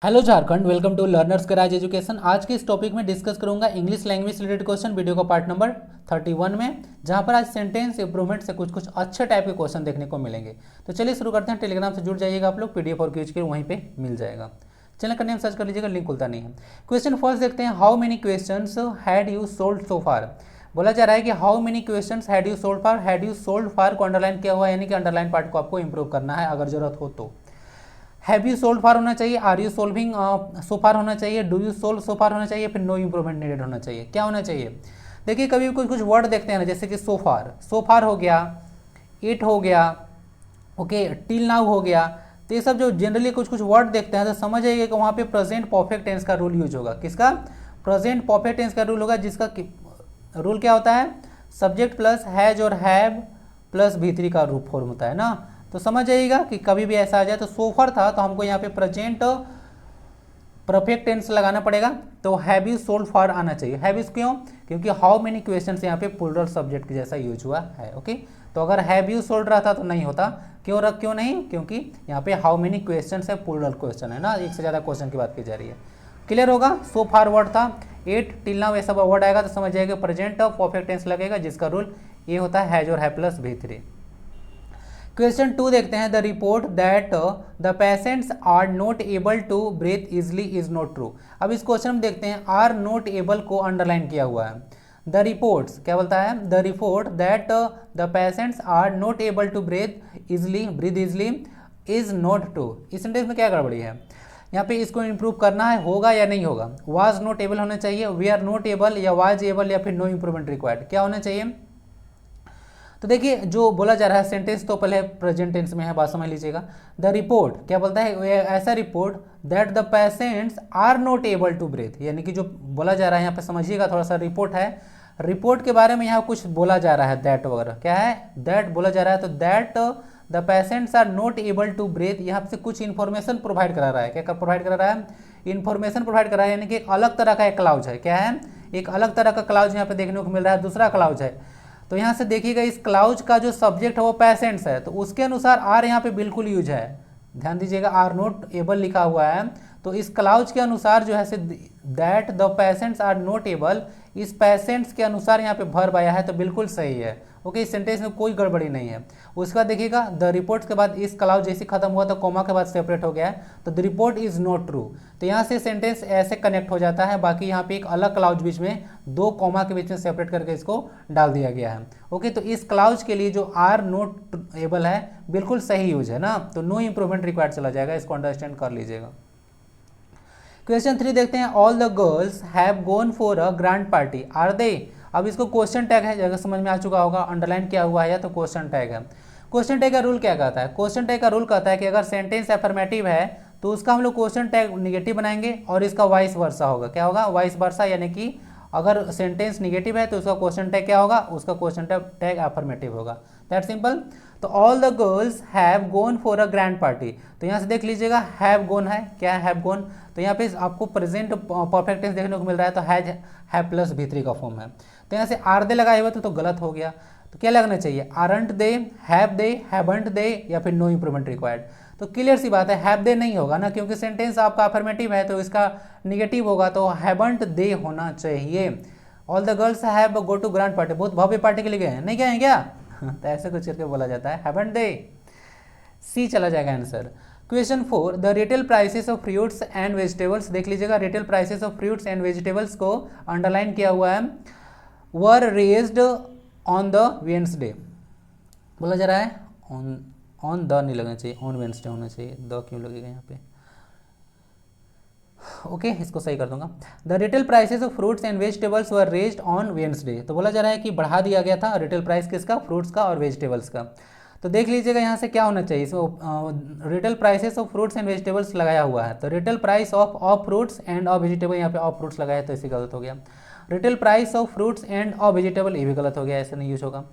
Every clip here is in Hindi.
Hello Jharkhand, welcome to learners garage education. आज के इस टॉपिक में डिस्कस करूंगा English language related question, video का पार्ट नंबर 31 में, जहां पर आज सेंटेंस इंप्रूवमेंट से कुछ अच्छे टाइप के क्वेश्चन देखने को मिलेंगे। तो चलिए शुरू करते हैं। टेलीग्राम से जुड़ जाइएगा आप लोग, पीडीएफ और क्यूज के वहीं पे मिल जाएगा। चैनल का नेम सर्च कर लीजिएगा, लिंक खुलता नहीं है। क्वेश्चन फर्स्ट देखते हैं, how many questions had you solved so far. बोला जा रहा है कि how many questions had you solved far. Had you solved far को अंडरलाइन किया हुआ है, यानी कि अंडरलाइन पार्ट को आपको इंप्रूव करना है अगर जरूरत हो तो। हैव यू सोल्व फार होना चाहिए, आर यू सोल्विंग सो फार होना चाहिए, डू यू सोल्व सो फार होना चाहिए, फिर नो इम्प्रूवमेंट नीडेड होना चाहिए। क्या होना चाहिए? देखिए कभी कुछ कुछ वर्ड देखते हैं ना, जैसे कि सो फार हो गया, इट हो गया, ओके, टिल नाउ हो गया। तो ये सब जो जनरली कुछ कुछ वर्ड देखते हैं तो समझ आइए कि वहाँ पे प्रेजेंट परफेक्ट टेंस का रूल यूज होगा। किसका? प्रेजेंट परफेक्ट टेंस का रूल होगा, जिसका रूल क्या होता है? सब्जेक्ट प्लस हैज और हैव प्लस V3 का रूप फॉर्म होता है ना। तो समझ जाइएगा कि कभी भी ऐसा आ जाए तो सोफर था तो हमको यहाँ पे प्रेजेंट परफेक्ट टेंस लगाना पड़ेगा, तो हैव यू सोल्ड फॉर आना चाहिए। हैव यू क्यों? क्योंकि हाउ मेनी क्वेश्चंस यहाँ पे प्लूरल सब्जेक्ट के जैसा यूज हुआ है। ओके, तो अगर हैव यू सोल्ड रहता तो नहीं होता। क्यों नहीं? क्योंकि यहाँ पे हाउ मेनी क्वेश्चंस है, प्लूरल क्वेश्चन है ना, एक से ज़्यादा क्वेश्चन की बात की जा रही है। क्लियर होगा? सो फार वर्ड था, एट टिल नाउ ऐसा वर्ड आएगा तो समझ जाएगा प्रेजेंट परफेक्ट टेंस लगेगा, जिसका रूल ये होता है हैज और है प्लस V3। क्वेश्चन 2 देखते हैं, the report that the patients are not able to breathe easily is not true. अब इस क्वेश्चन में देखते हैं, आर नॉट एबल को अंडरलाइन किया हुआ है। द रिपोर्ट्स क्या बोलता है? The report that the patients are not able to breathe easily is not true. इस सेंटेंस में क्या गड़बड़ी है? यहाँ पे इसको इंप्रूव करना है, होगा या नहीं होगा? वाज नॉट एबल होना चाहिए, वी आर नॉट एबल, या वाज एबल, या फिर नो इंप्रूवमेंट रिक्वायर्ड। क्या होना चाहिए? तो देखिए जो बोला जा रहा है सेंटेंस तो पहले प्रेजेंट टेंस में है, बात समझ लीजिएगा। द रिपोर्ट क्या बोलता है? ऐसा report that the patients are not able to breathe, यानी कि जो बोला जा रहा है यहाँ पे समझिएगा थोड़ा सा। रिपोर्ट है, रिपोर्ट के बारे में यहाँ कुछ बोला जा रहा है, दैट वगैरह। क्या है? दैट बोला जा रहा है, तो that the patients are not able to breathe यहाँ से कुछ इन्फॉर्मेशन प्रोवाइड करा रहा है। क्या प्रोवाइड करा रहा है? इन्फॉर्मेशन प्रोवाइड करा रहा है, यानी कि एक अलग तरह का एक क्लाउज है। क्या है? एक अलग तरह का क्लाउज यहाँ पे देखने को मिल रहा है, दूसरा क्लाउज है। तो यहाँ से देखिएगा इस क्लाउज का जो सब्जेक्ट है वो पेशेंट्स है, तो उसके अनुसार आर यहाँ पे बिल्कुल यूज है। ध्यान दीजिएगा, आर नॉट एबल लिखा हुआ है, तो इस क्लाउज के अनुसार जो है से that the patients are not able, इस पेशेंट्स के अनुसार यहाँ पे वर्ब आया है, तो बिल्कुल सही है। ओके, इस सेंटेंस में कोई गड़बड़ी नहीं है। उसके बाद देखिएगा द रिपोर्ट के बाद इस क्लाउज जैसे खत्म हुआ तो कॉमा के बाद सेपरेट हो गया है, तो the report is not true. तो यहाँ से सेंटेंस ऐसे कनेक्ट हो जाता है। बाकी यहाँ पे एक अलग क्लाउज बीच में, दो कॉमा के बीच में सेपरेट करके इसको डाल दिया गया है। ओके, तो इस क्लाउज के लिए जो आर नॉट एबल है बिल्कुल सही यूज है ना, तो नो इंप्रूवमेंट रिक्वायर्ड चला जाएगा, इसको अंडरस्टैंड कर लीजिएगा। क्वेश्चन 3 देखते हैं, all the girls have gone for a grand party are they. अब इसको क्वेश्चन टैग है, जगह समझ में आ चुका होगा, अंडरलाइन किया हुआ है या तो क्वेश्चन टैग है। क्वेश्चन टैग का रूल क्या कहता है? क्वेश्चन टैग का रूल कहता है कि अगर सेंटेंस एफर्मेटिव है तो उसका हम लोग क्वेश्चन टैग निगेटिव बनाएंगे और इसका वाइस वर्सा होगा। क्या होगा? वाइस वर्सा, यानी कि अगर सेंटेंस निगेटिव है तो उसका क्वेश्चन टैग क्या होगा? उसका क्वेश्चन टैग एफर्मेटिव होगा। That simple. तो all the girls have gone for a grand party, तो यहाँ से देख लीजिएगा हैव गॉन है। क्या है? Have gone. तो यहाँ पे आपको प्रेजेंट परफेक्ट टेंस देखने को मिल रहा है, तो हैव प्लस V3 का फॉर्म है। तो यहाँ से आर दे लगाए हुए तो गलत हो गया। तो क्या लगना चाहिए? Aren't they, have they, haven't they, या फिर नो इंप्रूवमेंट रिक्वायर्ड। तो क्लियर सी बात है, हैव दे नहीं होगा ना, क्योंकि सेंटेंस आपका अफर्मेटिव है तो इसका निगेटिव होगा, तो हैवंट दे होना चाहिए। All the girls have go to grand party, बहुत भव्य पार्टी के लिए गए हैं, नहीं गए हैं क्या? तो ऐसे कुछ करके बोला जाता है, हैवंट दे। सी चला जाएगा answer. Question 4, the retail prices of fruits and vegetables. देख लीजिएगा, retail prices of fruits and vegetables को अंडरलाइन किया हुआ है, वर रेज्ड ऑन द वेंसडे। बोला जा रहा है ऑन द नहीं लगना चाहिए, ऑन वेंसडे होना चाहिए, द क्यों लगेगा यहाँ पे? ओके, इसको सही कर दूंगा। The retail prices of fruits and vegetables were raised on Wednesday. तो बोला जा रहा है कि बढ़ा दिया गया था रिटेल प्राइस किसका? फ्रूट्स का और वेजिटेबल्स का। तो देख लीजिएगा यहाँ से क्या होना चाहिए, इसमें retail prices of fruits and vegetables लगाया हुआ है, तो retail price of fruits end of vegetable, यहाँ पे ऑफ फ्रूट्स लगाया तो इसी गलत हो गया। Retail price of fruits end of vegetable, ये भी गलत हो गया, ऐसे नहीं यूज होगा।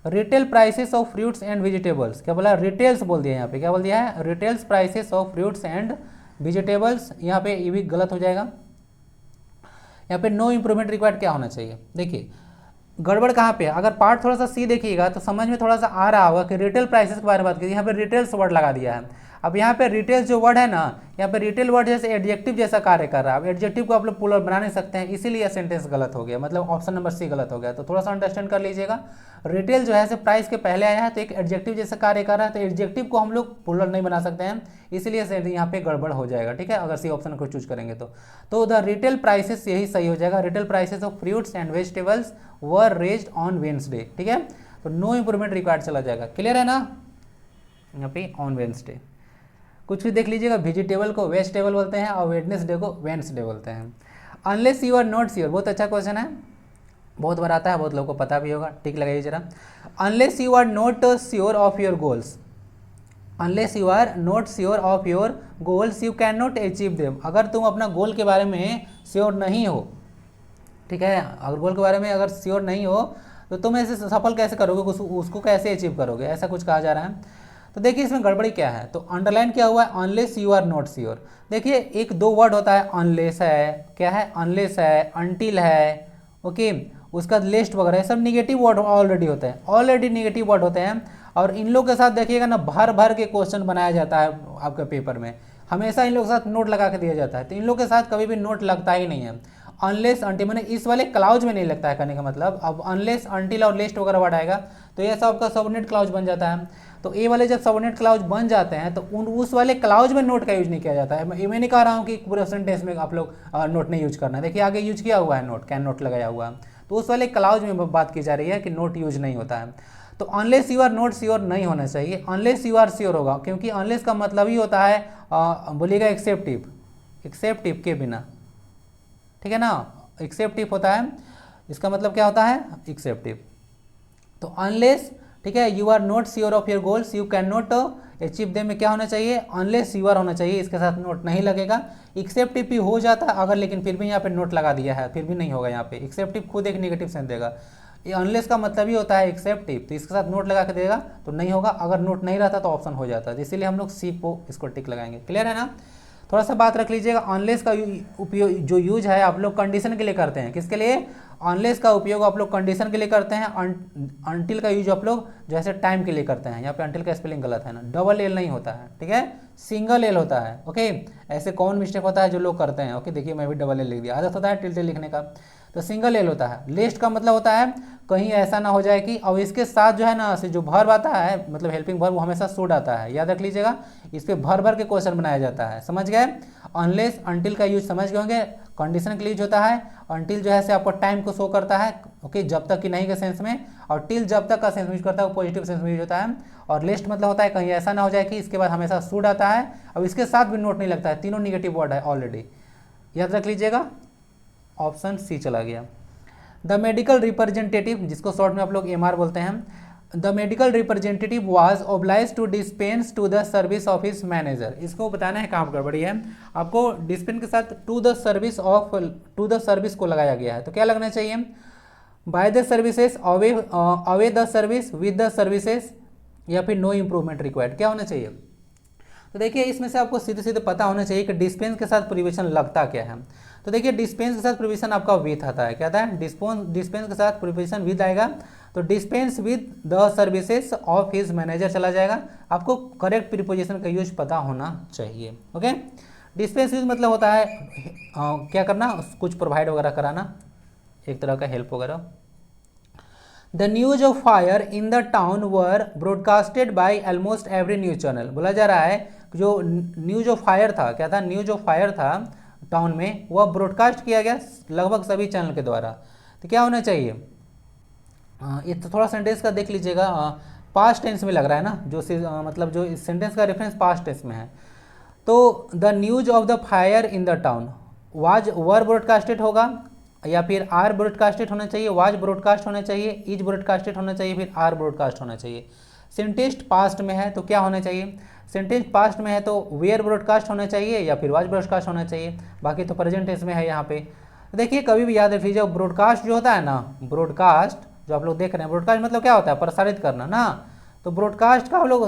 Retail prices of fruits and vegetables, क्या बोला? रिटेल्स बोल दिया यहाँ पे, क्या बोल दिया है? Retails prices of fruits and vegetables, यहाँ पे ये भी गलत हो जाएगा। यहाँ पे नो इंप्रूवमेंट रिक्वायर्ड क्या होना चाहिए? देखिए गड़बड़ कहाँ पे है, अगर पार्ट थोड़ा सा सी देखिएगा तो समझ में थोड़ा सा आ रहा होगा कि रिटेल प्राइसेस के बारे में बात की, यहाँ पे रिटेल्स वर्ड लगा दिया है। अब यहाँ पे रिटेल जो वर्ड है ना, यहाँ पे रिटेल वर्ड जैसे एडजेक्टिव जैसा कार्य कर रहा है। अब एडजेक्टिव को आप लोग प्लूरल बना नहीं सकते हैं, इसीलिए सेंटेंस गलत हो गया, मतलब ऑप्शन नंबर सी गलत हो गया। तो थोड़ा सा अंडरस्टैंड कर लीजिएगा। रिटेल जो है से प्राइस के पहले आया है तो एक एडजेक्टिव जैसा कार्य कर रहा है, तो एडजेक्टिव को हम लोग प्लूरल नहीं बना सकते हैं, इसीलिए यहाँ पे गड़बड़ हो जाएगा, ठीक है, अगर सी ऑप्शन को चूज करेंगे तो द रिटेल प्राइसेस यही सही हो जाएगा। Retail prices of fruits and vegetables were raised on Wednesday, ठीक है, तो नो इंप्रूवमेंट रिक्वायर्ड चला जाएगा। क्लियर है ना, यहाँ पे ऑन वेडनेसडे। कुछ भी देख लीजिएगा, वेजिटेबल को वेजिटेबल बोलते हैं और वेडनेसडे को वेडनेसडे बोलते हैं। Unless you are not sure, बहुत अच्छा क्वेश्चन है, बहुत बार आता है, बहुत लोगों को पता भी होगा, टिक लगाइए जरा। Unless you are not sure of your goals, unless you are not sure of your goals you can not achieve them. अगर तुम अपना गोल के बारे में श्योर नहीं हो, ठीक है, अगर गोल के बारे में अगर श्योर नहीं हो तो तुम ऐसे सफल कैसे करोगे, उसको कैसे अचीव करोगे, ऐसा कुछ कहा जा रहा है। तो देखिए इसमें गड़बड़ी क्या है, तो अंडरलाइन क्या हुआ है, unless you are not sure. देखिए एक दो वर्ड होता है, अनलेस है, क्या है, अनलेस है, अनटिल है, ओके, उसका लिस्ट वगैरह सब निगेटिव वर्ड ऑलरेडी होते हैं, ऑलरेडी निगेटिव वर्ड होते हैं। और इन लोग के साथ देखिएगा ना, भर भर के क्वेश्चन बनाया जाता है आपके पेपर में, हमेशा इन लोग के साथ नोट लगा के दिया जाता है, तो इन लोग के साथ कभी भी नोट लगता ही नहीं है। अनलेस अनटिल मैंने इस वाले क्लाउज में नहीं लगता है, कहने का मतलब अब अनलेस अनटिल और लिस्ट वगैरह वर्ड आएगा तो ये सब आपका सबनेट क्लाउज बन जाता है। तो ये वाले जब सबनेट क्लाउज बन जाते हैं तो उस वाले क्लाउज में नोट का यूज नहीं किया जाता है। मैं नहीं कह रहा हूँ कि पूरे सेंटेंस में आप लोग नोट नहीं यूज करना है, देखिए आगे यूज किया हुआ है नोट, कैन नोट लगाया हुआ है, तो उस वाले क्लाउज में बात की जा रही है कि नोट यूज नहीं होता है। तो unless you are not sure नहीं होना चाहिए, अनलेस यू आर श्योर होगा, क्योंकि अनलेस का मतलब ही होता है बोलिएगा एक्सेप्टिव, एक्सेप्टिव के बिना, ठीक है ना, एक्सेप्टिव होता है, इसका मतलब क्या होता है, एक्सेप्टिव। तो अनलेस, ठीक है, you are not sure of your goals you can not achieve them में क्या होना चाहिए, अनलेस यू आर होना चाहिए, इसके साथ नोट नहीं लगेगा। एक्सेप्टिव भी हो जाता है अगर, लेकिन फिर भी यहाँ पे नोट लगा दिया है, फिर भी नहीं होगा यहाँ पे, एक्सेप्टिव खुद एक नेगेटिव सेंस देगा। ये अनलेस का मतलब ही होता है एक्सेप्टिव, तो इसके साथ नोट लगा के देगा तो नहीं होगा, अगर नोट नहीं रहता तो ऑप्शन हो जाता है, इसीलिए हम लोग सी को इसको टिक लगाएंगे। क्लियर है ना, थोड़ा सा बात रख लीजिएगा। अनलेस का उपयोग जो यूज है आप लोग कंडीशन के लिए करते हैं, किसके लिए, अनलेस का उपयोग आप लोग कंडीशन के लिए करते हैं। अनटिल का यूज आप लोग जैसे टाइम के लिए करते हैं, यहाँ पे अनटिल का स्पेलिंग गलत है ना, डबल एल नहीं होता है, ठीक है, सिंगल एल होता है, ओके। ऐसे कौन मिस्टेक होता है जो लोग करते हैं, ओके, देखिए मैं भी डबल एल लिख दिया, आदत होता है टिल टिल लिखने का, तो सिंगल एल होता है। लिस्ट का मतलब होता है कहीं ऐसा ना हो जाए कि, और इसके साथ जो है ना जो वर्ब आता है, मतलब हेल्पिंग वर्ब, वो हमेशा शुड आता है, याद रख लीजिएगा, इस पर भर भर के क्वेश्चन बनाया जाता है, समझ गए। अनलेस अनटिल का यूज समझ गए होंगे, कंडीशन के लिए यूज होता है। अनटिल जो है से आपको टाइम को शो करता है, ओके, जब तक कि नहीं के सेंस में, और टिल जब तक का सेंस यूज करता है, वो पॉजिटिव सेंस में यूज होता है। और लिस्ट मतलब होता है कहीं ऐसा ना हो जाए कि इसके बाद हमेशा शुड आता है, और इसके साथ भी नोट नहीं लगता है, तीनों निगेटिव वर्ड है ऑलरेडी, याद रख लीजिएगा, ऑप्शन सी चला गया। द मेडिकल रिप्रेजेंटेटिव, जिसको शॉर्ट में आप लोग एमआर बोलते हैं, the medical representative was oblige to dispense to the service of his manager. इसको बताना है कहाँ गड़बड़ी है, आपको डिस्पेंस के साथ टू द सर्विस को लगाया गया है, तो क्या लगना चाहिए, by the services, away the service, with the services, या फिर नो इम्प्रूवमेंट रिक्वायर्ड, क्या होना चाहिए। तो देखिए इसमें से आपको सीधे सीधे पता होना चाहिए कि डिस्पेंस के साथ प्रिविशन लगता क्या है। तो देखिए डिस्पेंस के साथ प्रिविशन आपका विथ आता है, क्या आता है, डिस्पेंस के साथ प्रिविशन विद आएगा, तो dispense with the services of his manager चला जाएगा। आपको करेक्ट प्रीपोजिशन का यूज पता होना चाहिए, ओके। डिस्पेंस विद मतलब होता है क्या करना, कुछ प्रोवाइड वगैरह कराना, एक तरह का हेल्प वगैरह। The news of fire in the town were broadcasted by almost every news channel. बोला जा रहा है जो न्यूज ऑफ फायर था, क्या था, न्यूज ऑफ फायर था टाउन में, वह ब्रॉडकास्ट किया गया लगभग सभी चैनल के द्वारा। तो क्या होना चाहिए, ये तो थोड़ा सेंटेंस का देख लीजिएगा, पास्ट टेंस में लग रहा है ना, जो मतलब जो इस सेंटेंस का रेफरेंस पास्ट टेंस में है। तो the news of the fire in the town was were broadcasted होगा, या फिर आर ब्रॉडकास्टेड होना चाहिए, वाज ब्रॉडकास्ट होना चाहिए, इज ब्रॉडकास्टेड होना चाहिए, फिर आर ब्रॉडकास्ट होना चाहिए। सेंटेंस पास्ट में है तो क्या होना चाहिए, सेंटेंस पास्ट में है तो वेयर ब्रॉडकास्ट होना चाहिए या फिर वाज ब्रॉडकास्ट होना चाहिए, बाकी तो प्रेजेंट टेंस में है यहाँ पे। देखिए कभी भी याद रख लीजिए, ब्रॉडकास्ट जो होता है ना, ब्रॉडकास्ट जो आप लोग देख रहे हैं, ब्रॉडकास्ट मतलब क्या होता है, प्रसारित करना ना, तो ब्रॉडकास्ट का आप लोग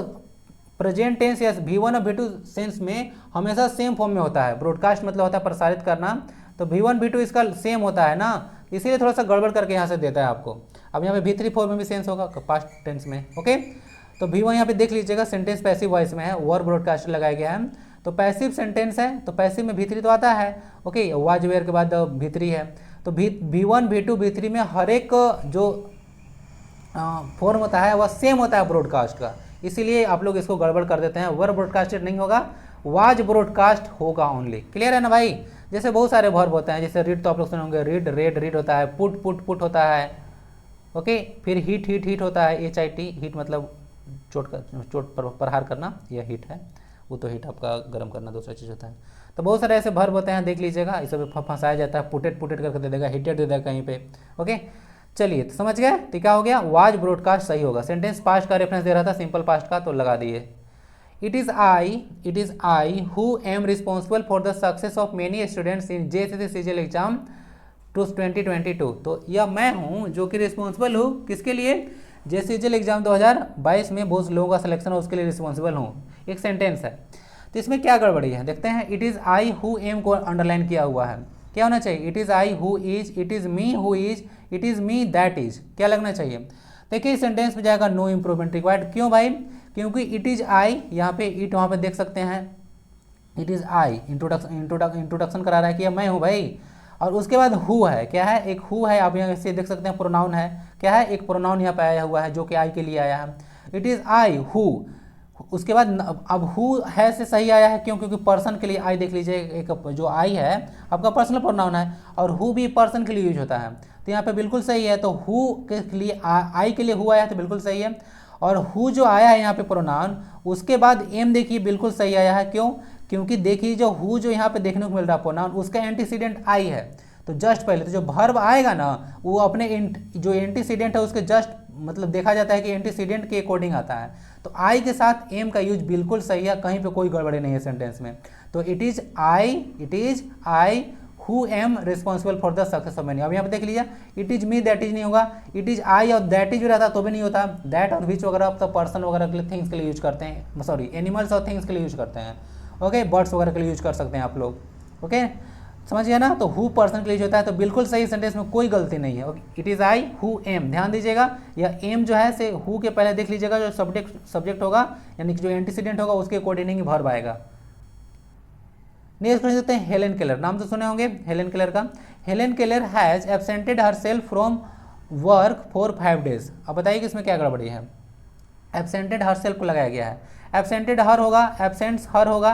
प्रेजेंट टेंस या V1 और V2 सेंस में हमेशा सेम फॉर्म में होता है। ब्रॉडकास्ट मतलब होता है प्रसारित करना, तो V1 V2 इसका सेम होता है ना, इसीलिए थोड़ा सा गड़बड़ करके यहाँ से देता है आपको। अब यहाँ पे V3 4 में भी सेंस होगा पास्ट टेंस में, ओके। तो V1 यहाँ पे देख लीजिएगा, सेंटेंस पैसिव वॉइस में है, वर्ब ब्रॉडकास्टर लगाया गया है, तो पैसिव सेंटेंस है, तो पैसिव में V3 तो आता है, ओके, वाज वेयर के बाद V3 है, तो V1 V2 V3 में हर एक जो फॉर्म होता है वह सेम होता है ब्रॉडकास्ट का, इसीलिए आप लोग इसको गड़बड़ कर देते हैं, वर्ब ब्रॉडकास्टेड नहीं होगा, वाज ब्रॉडकास्ट होगा ओनली। क्लियर है ना भाई? जैसे बहुत सारे वर्ब होते हैं, जैसे रीड तो आप लोग सुने होंगे, रीड रेड रीड होता है, पुट पुट पुट होता है, ओके, फिर हीट हीट हीट होता है, HIT हीट मतलब चोट पर प्रहार करना, यह हीट है, वो तो हीट आपका गर्म करना दूसरा चीज़ होता है। तो बहुत सारे ऐसे वर्ब होते हैं, देख लीजिएगा, इस सब फंसाया जाता है, पुटेट पुटेट करके दे देगा, हीटेड दे देगा कहीं पे, ओके। चलिए तो समझ गए, तो क्या हो गया, वाज ब्रॉडकास्ट सही होगा, सेंटेंस पास्ट का रेफरेंस दे रहा था, सिंपल पास्ट का, तो लगा दिए। It is I who am responsible for the success of many students in JSS CGL exam 2022, तो यह मैं हूँ जो कि रिस्पॉन्सिबल हूँ किसके लिए, JCGL एग्जाम 2022 में बहुत लोगों का सिलेक्शन हो, उसके लिए रिस्पॉन्सिबल हूँ, एक सेंटेंस है। तो इसमें क्या गड़बड़ी है देखते हैं। It is I who am को अंडरलाइन किया हुआ है, क्या होना चाहिए, it is I who is, it is me who is, it is me that is, क्या लगना चाहिए। देखिए इस सेंटेंस में जाएगा नो इम्प्रूवमेंट रिक्वायर्ड, क्यों भाई, क्योंकि इट इज़ आई, यहाँ पे इट वहाँ पे देख सकते हैं, इट इज़ आई, इंट्रोडक्शन करा रहा है कि यह मैं हूँ भाई, और उसके बाद हु है, क्या है, एक हु है, आप यहाँ से देख सकते हैं प्रोनाउन है, क्या है, एक प्रोनाउन यहाँ पे आया हुआ है जो कि आई के लिए आया है, इट इज़ आई हु, उसके बाद अब हु है से सही आया है, क्यों, क्योंकि पर्सन के लिए आई, देख लीजिए एक जो आई है आपका पर्सनल प्रोनाउन है, और हु भी पर्सन के लिए यूज होता है, तो यहाँ पे बिल्कुल सही है, तो हु के लिए आई के लिए हु आया है तो बिल्कुल सही है, और हु जो आया है यहाँ पे प्रोनाउन, उसके बाद एम देखिए बिल्कुल सही आया है, क्यों, क्योंकि देखिए जो हु जो यहाँ पे देखने को मिल रहा है प्रोनाउन, उसका एंटीसीडेंट आई है, तो जस्ट पहले तो जो वर्ब आएगा ना वो अपने जो एंटीसीडेंट है उसके जस्ट मतलब देखा जाता है कि एंटीसीडेंट के अकॉर्डिंग आता है, तो आई के साथ एम का यूज बिल्कुल सही है, कहीं पे कोई गड़बड़ी नहीं है सेंटेंस में। तो it is I who am responsible for the success of many. अब यहाँ पे देख लीजिए, it is me that is नहीं होगा, इट इज आई और दैट इज भी रहता तो भी नहीं होता, दैट और विच वगैरह तो पर्सन वगैरह के लिए, थिंग्स के लिए यूज करते हैं, सॉरी एनिमल्स और थिंग्स के लिए यूज करते हैं, ओके, बर्ड्स वगैरह के लिए यूज कर सकते हैं आप लोग, ओके, समझ गया ना। तो हु पर्सन के लिए होता है, तो बिल्कुल सही सेंटेंस में कोई गलती नहीं है, it is I who am, ध्यान दीजिएगा, यह एम जो है से हु के पहले देख लीजिएगा, जो सब्जेक्ट होगा यानी कि जो एंटीसीडेंट होगा उसके अकॉर्डिंग वर्ब आएगा। नेक्स्ट क्वेश्चन देखते हैं, हेलेन केलर, नाम तो सुने होंगे हेलेन केलर का। Helen Keller has absented herself from work for 5 days। अब बताइए कि इसमें क्या गड़बड़ी है, एब्सेंटेड हरसेल्फ को लगाया गया है, एब्सेंटेड हर होगा, एब्सेंट्स हर होगा,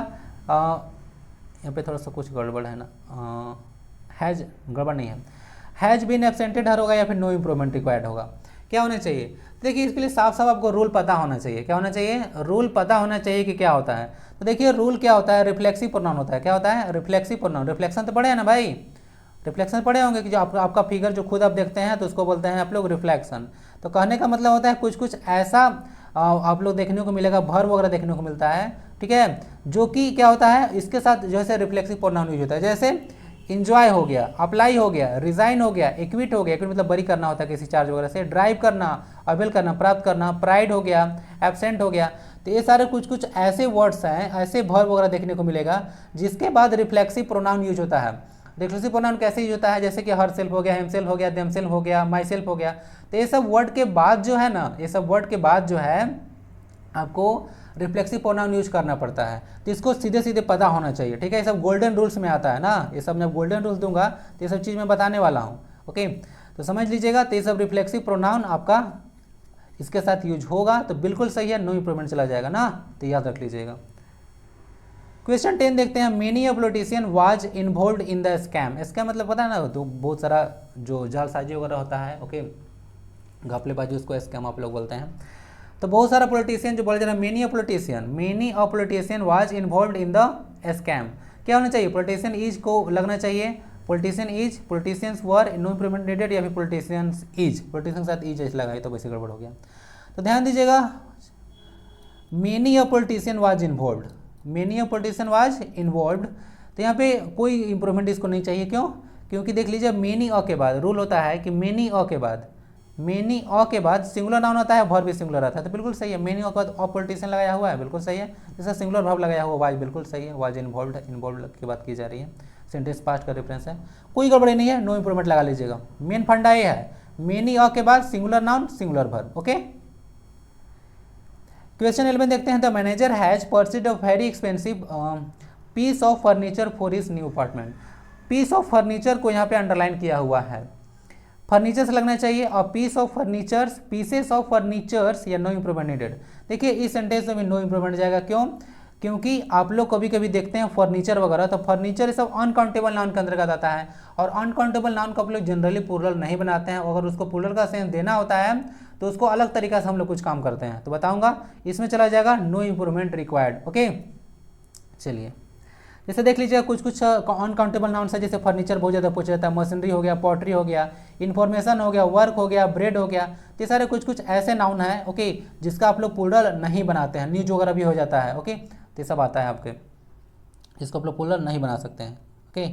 यहाँ पे थोड़ा सा कुछ गड़बड़ है ना, हैज गड़बड़ नहीं है, हैज बीन एब्सेंटेड हर होगा या फिर नो इम्प्रूवमेंट रिक्वायर्ड होगा, क्या होना चाहिए। देखिए इसके लिए साफ साफ आपको रूल पता होना चाहिए, क्या होना चाहिए, रूल पता होना चाहिए कि क्या होता है। तो देखिए रूल क्या होता है, रिफ्लेक्सिव प्रोनाउन होता है, क्या होता है, रिफ्लेक्सिव प्रोनाउन, रिफ्लेक्शन तो पढ़े हैं ना भाई, रिफ्लेक्शन पढ़े होंगे कि जो आपका फिगर जो खुद आप देखते हैं तो उसको बोलते हैं आप लोग रिफ्लेक्शन। तो कहने का मतलब होता है कुछ कुछ ऐसा आप लोग देखने को मिलेगा, वर्ब वगैरह देखने को मिलता है, ठीक है, जो कि क्या होता है इसके साथ जैसे रिफ्लेक्सिव प्रोनाउन यूज होता है, जैसे इंजॉय हो गया, अप्लाई हो गया, रिजाइन हो गया, इक्विट हो गया, इक्विट मतलब बरी करना होता है किसी चार्ज वगैरह से, ड्राइव करना, अवेल करना, प्राप्त करना, प्राइड हो गया, एब्सेंट हो गया। तो ये सारे कुछ कुछ ऐसे वर्ड्स हैं, ऐसे वर्ब वगैरह देखने को मिलेगा जिसके बाद रिफ्लेक्सिव प्रोनाउन यूज होता है। रिफ्लेक्सिव प्रोनाउन कैसे यूज होता है, जैसे कि हर सेल्फ हो गया, हिमसेल्फ हो गया, देमसेल्फ हो गया, माई सेल्फ हो गया। तो ये सब वर्ड के बाद जो है ना, ये सब वर्ड के बाद जो है आपको रिफ्लेक्सिव प्रोनाउन यूज करना पड़ता है, तो इसको सीधे सीधे पता होना चाहिए, ठीक है। ये सब गोल्डन रूल्स में आता है ना, ये सब मैं गोल्डन रूल्स दूंगा तो ये सब चीज़ मैं बताने वाला हूँ, ओके। तो समझ लीजिएगा, तो ये सब रिफ्लेक्सिव प्रोनाउन आपका इसके साथ यूज होगा तो बिल्कुल सही है, नो इम्प्रूवमेंट चला जाएगा ना, तो याद रख लीजिएगा। क्वेश्चन 10 देखते हैं, many a politician was involve in the scam. Scam मतलब पता है ना, तो बहुत सारा जो जालसाजी वगैरह होता है, ओके, घपलेबाजी, उसको स्कैम आप लोग बोलते हैं। तो बहुत सारा पॉलिटिशियन जो बोला जा रहा है, many a politician was involve in the scam, क्या होना चाहिए, पॉलिटिशियन इज को लगना चाहिए, politician is, politicians were, no improvement needed, या फिर पॉलिटिशियंस इज, पॉलिटिशियन के साथ इज लगाए तो वैसे गड़बड़ हो गया। तो ध्यान दीजिएगा, many a politician was involve, many a politician was involve, तो यहाँ पे कोई इंप्रूवमेंट इसको नहीं चाहिए, क्यों, क्योंकि देख लीजिए मेनी अ के बाद रूल होता है कि मेनी अ के बाद, मेनी अ के बाद सिंगुलर नाउन होता है, वर्ब भी सिंगुलर आता है, तो बिल्कुल सही है, मेनी अ के बाद अ पॉलिटिशियन लगाया हुआ है, बिल्कुल सही है। जैसे सिंगुलर वर्ब लगाया हुआ वाज, बिल्कुल सही है, वाज इन्वॉल्व, इन्वॉल्व की बात की जा रही है, सेंटेंस पास्ट का रेफरेंस है, कोई गड़बड़ी नहीं है, नो इंप्रूवमेंट लगा लीजिएगा। मेन फंडा ये है, मेनी अ के बाद singular noun singular verb, okay. Question 11 देखते हैं। The manager has purchased a very expensive piece of furniture for his new apartment. Piece of furniture को यहाँ पे अंडरलाइन किया हुआ है, फर्नीचर से लगना चाहिए, और piece of furnitures, pieces of furnitures या नो इम्प्रूवमेंट नीडेड। देखिए इस सेंटेंस में भी नो इम्प्रूवमेंट जाएगा, क्यों? क्योंकि आप लोग कभी कभी देखते हैं फर्नीचर वगैरह, तो फर्नीचर सब अनकाउंटेबल नाउन के अंतर्गत आता है, और अनकाउंटेबल नाउन को आप लोग जनरली प्लूरल नहीं बनाते हैं। अगर उसको प्लूरल का सेंस देना होता है तो उसको अलग तरीका से हम लोग कुछ काम करते हैं, तो बताऊंगा। इसमें चला जाएगा नो इम्प्रूवमेंट रिक्वायर्ड। ओके, चलिए जैसे देख लीजिएगा कुछ अनकाउंटेबल नाउन्स है, जैसे फर्नीचर बहुत ज़्यादा पूछा जाता है, मशीनरी हो गया, पॉटरी हो गया, इन्फॉर्मेशन हो गया, वर्क हो गया, ब्रेड हो गया। ये सारे कुछ ऐसे नाउन है, ओके, जिसका आप लोग प्लूरल नहीं बनाते हैं। न्यूज वगैरह भी हो जाता है, ओके, तो ये सब आता है आपके, जिसको आप लोग प्लूरल नहीं बना सकते हैं। ओके,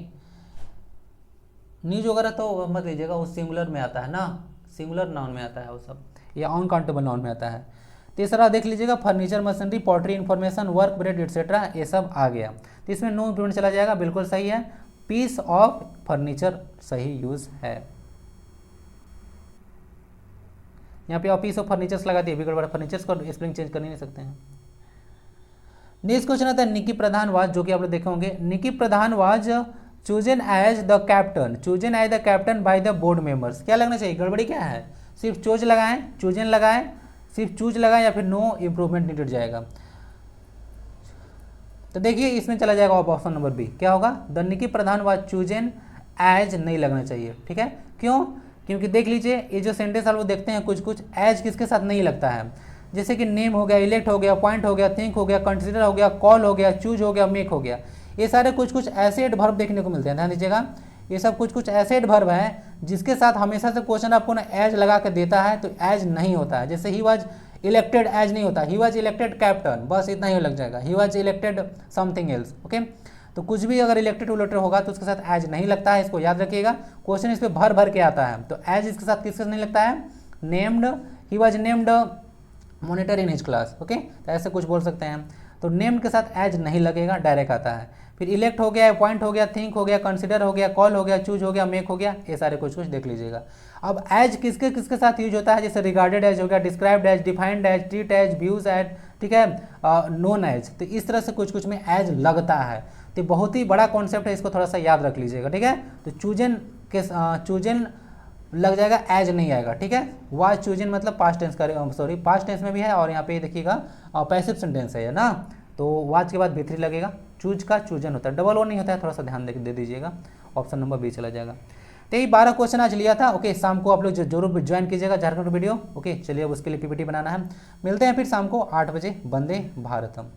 न्यूज वगैरह तो मत लीजिएगा, वो सिंगुलर में आता है ना, सिंगुलर नाउन में आता है वो सब, या अनकाउंटेबल नाउन में आता है। तीसरा देख लीजिएगा furniture, machinery, pottery, information, work, bread etcetera, ये सब आ गया, तो इसमें नो इम्प्रूवमेंट चला जाएगा, बिल्कुल सही है। पीस ऑफ फर्नीचर सही यूज है। यहाँ पे आप पीस ऑफ फर्नीचर्स लगा दिए, बिगड़ बड़ा, फर्नीचर्स को स्पेलिंग चेंज कर नहीं सकते हैं। नेक्स्ट क्वेश्चन आता है निकी प्रधान वाज, जो कि आप लोग देखे होंगे। Nikki Pradhan was chosen as the captain, chosen as the captain by the board members. क्या लगना चाहिए, गड़बड़ी क्या है? सिर्फ चूज लगाएं, चूजन लगाएं, सिर्फ चूज लगाएं, या फिर नो इम्प्रूवमेंट नीडेड जाएगा। तो देखिए इसमें चला जाएगा ऑप्शन नंबर बी, क्या होगा? The Nikki Pradhan was chosen as नहीं लगना चाहिए, ठीक है। क्यों? क्योंकि देख लीजिए ये जो सेंटेंस आप लोग देखते हैं कुछ एज किसके साथ नहीं लगता है, जैसे कि नेम हो गया, इलेक्ट हो गया, पॉइंट हो गया, थिंक हो गया, कंसिडर हो गया, कॉल हो गया, चूज हो गया, मेक हो गया। ये सारे कुछ ऐसे एडवर्ब देखने को मिलते हैं, ध्यान दीजिएगा। ये सब कुछ ऐसे एडवर्ब हैं जिसके साथ हमेशा से क्वेश्चन आपको ना एज लगा के देता है, तो एज नहीं होता है। जैसे ही वाज इलेक्टेड, एज नहीं होता, ही वाज इलेक्टेड कैप्टन, बस इतना ही लग जाएगा, he was elected something else. Okay, तो कुछ भी अगर इलेक्टेड उलेक्टेड होगा तो उसके साथ एज नहीं लगता है, इसको याद रखिएगा। क्वेश्चन इस पर भर के आता है, तो एज इसके साथ किसके नहीं लगता है? Named, he was named monitor in his class. Okay, तो ऐसे कुछ बोल सकते हैं। तो नेम्ड के साथ एज नहीं लगेगा, डायरेक्ट आता है। फिर इलेक्ट हो गया, पॉइंट हो गया, थिंक हो गया, कंसिडर हो गया, कॉल हो गया, चूज हो गया, मेक हो गया, ये सारे कुछ देख लीजिएगा। अब एज किसके साथ यूज होता है? जैसे रिगार्डेड एज हो गया, described as, defined as, treat as, views as, ठीक है, नोन एज। तो इस तरह से कुछ में एज लगता है। तो बहुत ही बड़ा कॉन्सेप्ट है, इसको थोड़ा सा याद रख लीजिएगा, ठीक है। तो चूजन लग जाएगा, एज नहीं आएगा, ठीक है। वाज चूजन मतलब पास्ट टेंस का, सॉरी पास्ट टेंस में भी है, और यहाँ पे देखिएगा पैसिव सेंटेंस है ना, तो वाज के बाद भी3 लगेगा, चूज का चूजन होता है, डबल ओ नहीं होता है, थोड़ा सा ध्यान दे दीजिएगा। ऑप्शन नंबर बी चला जाएगा। तो यही 12 क्वेश्चन आज लिया था। ओके, शाम को आप लोग जरूर ज्वाइन कीजिएगा झारखंड वीडियो। ओके, चलिए अब उसके लिए पीपीटी बनाना है। मिलते हैं फिर शाम को 8 बजे। वंदे भारतम।